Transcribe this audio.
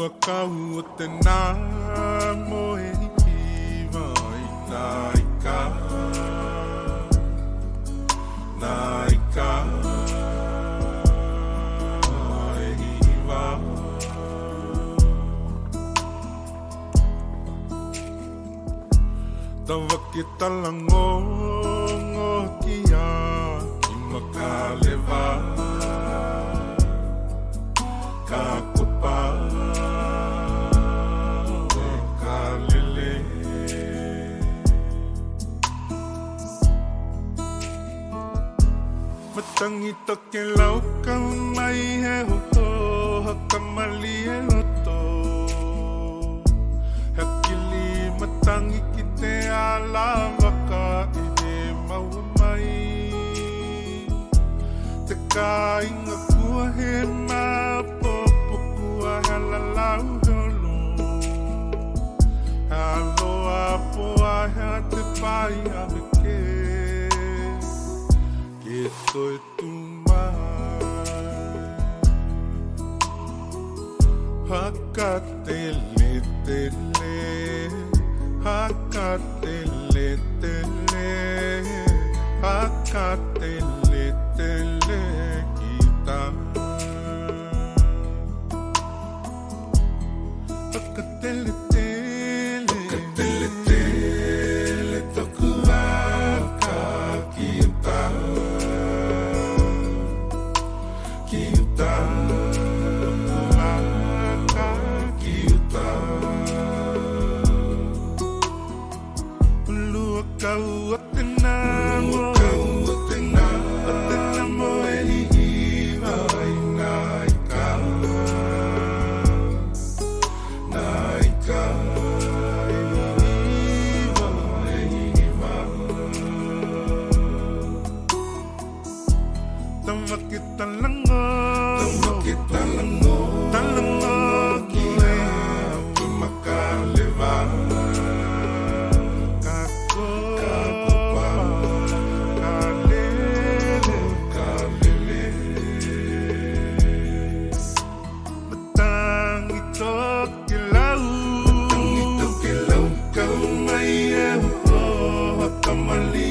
Lua kau o te nā mo e hiwa i nā ika. Nā ika e hiwa. Tawa ki talango ngō kia i makalewa. Ka kupa e ka lele. Matangi toke lau ka mai he hoho hakamali e loto. Hakili matangi ki te ala waka i te maua mai. Te ka inga kua he nā popo kua hala lau holo. Aloha poa hea te pai a me ke. Ke toi tu mai. Haka te le te le. Haka te le te le. Haka te le te le kita. Haka te le te le. Haka te le te le toku waka kita. Kita toku waka kita. Lua kau o te nā mo. O te nā mo e hiwa i nā ika. Nā ika e hiwa e hiwa. Tawa ki talango. Tawa ki talango. Talango ki e ki makalewa. Kamali